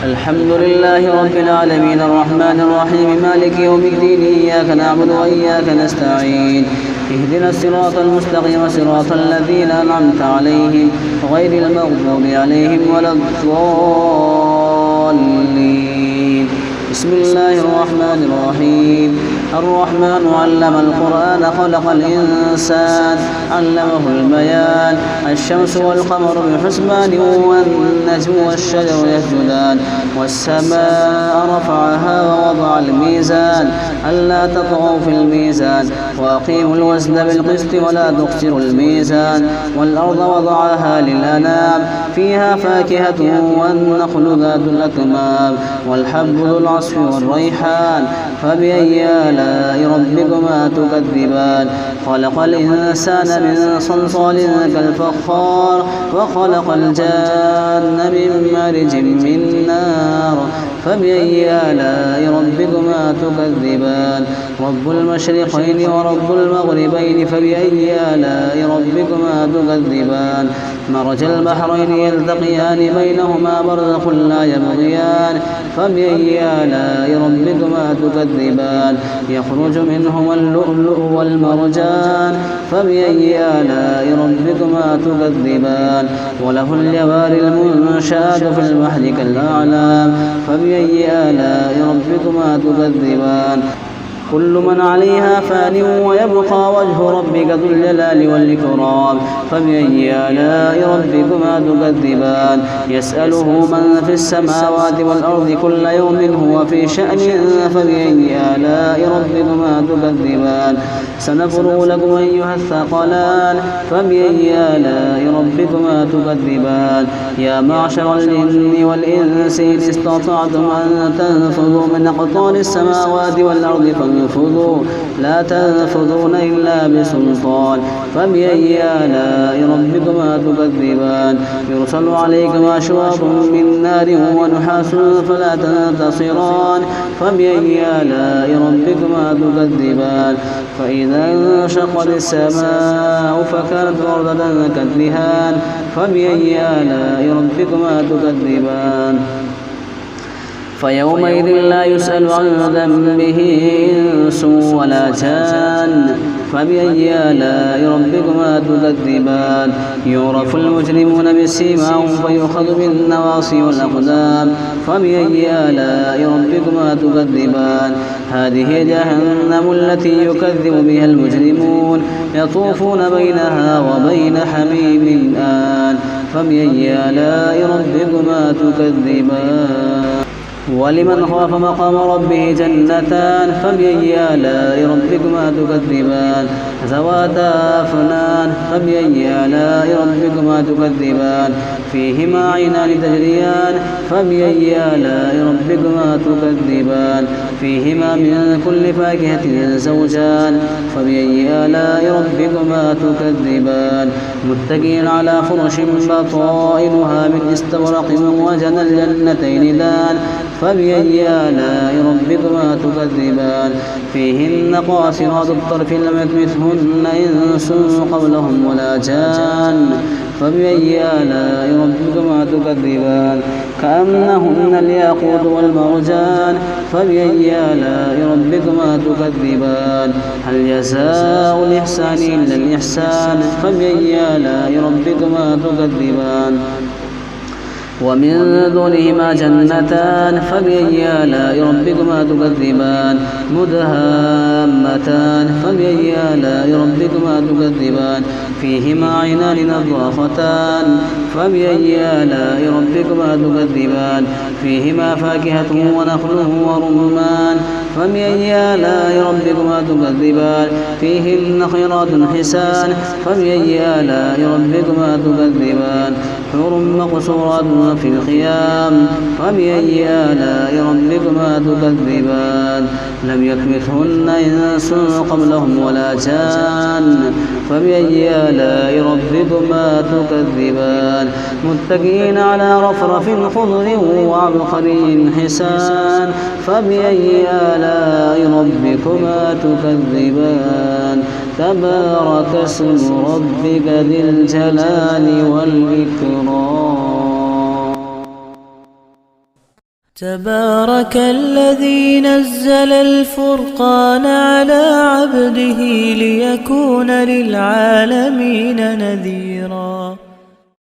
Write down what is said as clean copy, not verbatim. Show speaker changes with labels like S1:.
S1: الحمد لله رب العالمين الرحمن الرحيم مالك يوم الدين إياك نعبد وإياك نستعين اهدنا الصراط المستقيم صراط الذين أنعمت عليهم غير المغضوب عليهم ولا الضالين. بسم الله الرحمن الرحيم. الرحمن علم القرآن خلق الإنسان علمه البيان. الشمس والقمر بحسبان والنجم والشجر يسجدان والسماء رفعها ووضع الميزان ألا تطغوا في الميزان وأقيموا الوزن بالقسط ولا تخسروا الميزان والأرض وضعها للأنام فيها فاكهة والنخل ذات الأكمام والحب ذو العصف والريحان فبأي آلاء ربكما تكذبان. خلق الإنسان من صلصال كالفخار وخلق الجان من مارج من نار فبأي آلاء ربكما تكذبان. رب المشرقين ورب المغربين فبأي آلاء ربكما تكذبان. مرج البحرين يلتقيان بينهما برزخ لا يبغيان فبأي آلاء ربكما تكذبان. يخرج منهما اللؤلؤ والمرجان فبأي آلاء ربكما تكذبان. وله الجوار المنشآت في البحر كالأعلام فبأي آلاء ربكما تكذبان. كل من عليها فان ويبقى وجه ربك ذو الجلال والإكرام فبأي آلاء ربكما تكذبان. يسأله من في السماوات والأرض كل يوم هو في شأن فبأي آلاء ربكما تكذبان. سنفرغ لكم أيها الثقلان فبأي آلاء ربكما تكذبان. يا معشر الجن والإنس إن استطعتم أن تنفذوا من أقطار السماوات والأرض فانفذوا لا تنفذون إلا بسلطان فبأي آلاء ربكما تكذبان. يرسل عليكما شواظ من نار ونحاس فلا تنتصران فبأي آلاء ربكما تكذبان. فإذا انشقت السماء فكانت وردة كالدهان فبأي آلاء ربكما تكذبان. فيومئذ لا يسأل عن ذنبه إنس ولا جان فبأي آلاء ربكما تكذبان. يعرف المجرمون بسيماهم فيؤخذ بالنواصي والأقدام فبأي آلاء ربكما تكذبان. هذه جهنم التي يكذب بها المجرمون يطوفون بينها وبين حميم آن فبأي آلاء ربكما تكذبان. ولمن خاف مقام ربه جنتان فبأي آلاء ربكما تكذبان. ذواتا أفنان فبأي آلاء ربكما تكذبان. فيهما عينان تجريان فبأي آلاء ربكما تكذبان. فيهما من كل فاكهة زوجان فبأي آلاء ربكما تكذبان. متكئين على فرش بطائنها من استبرق وجنى الجنتين دان فبأي آلاء ربكما تكذبان. فيهن قاصرات الطرف لم يطمثهن إنس قبلهم ولا جان فبأي آلاء ربكما تكذبان. كأنهن الياقوت والمرجان فبأي آلاء ربكما تكذبان. هل جزاء الإحسان إلا الإحسان فبأي آلاء ربكما تكذبان. ومن دونهما جنتان فبأي آلاء ربكما تكذبان. مدهامتان فبأي آلاء ربكما تكذبان. فيهما عينان نضاختان فبأي آلاء ربكما تكذبان. فيهما فاكهة ونخل ورمان فبأي آلاء ربكما تكذبان. فيهن خيرات حسان فبأي آلاء ربكما تكذبان. حور مقصورات في الخيام فبأي آلاء ربكما تكذبان. لم يطمثهن إنس قبلهم ولا جان فبأي آلاء ربكما تكذبان. متكئين على رفرف خضر وعبقري حسان فبأي آلاء ربكما تكذبان. تبارك اسم ربك ذي الجلال والإكرام.
S2: تبارك الذي نزل الفرقان على عبده ليكون للعالمين نذيرا.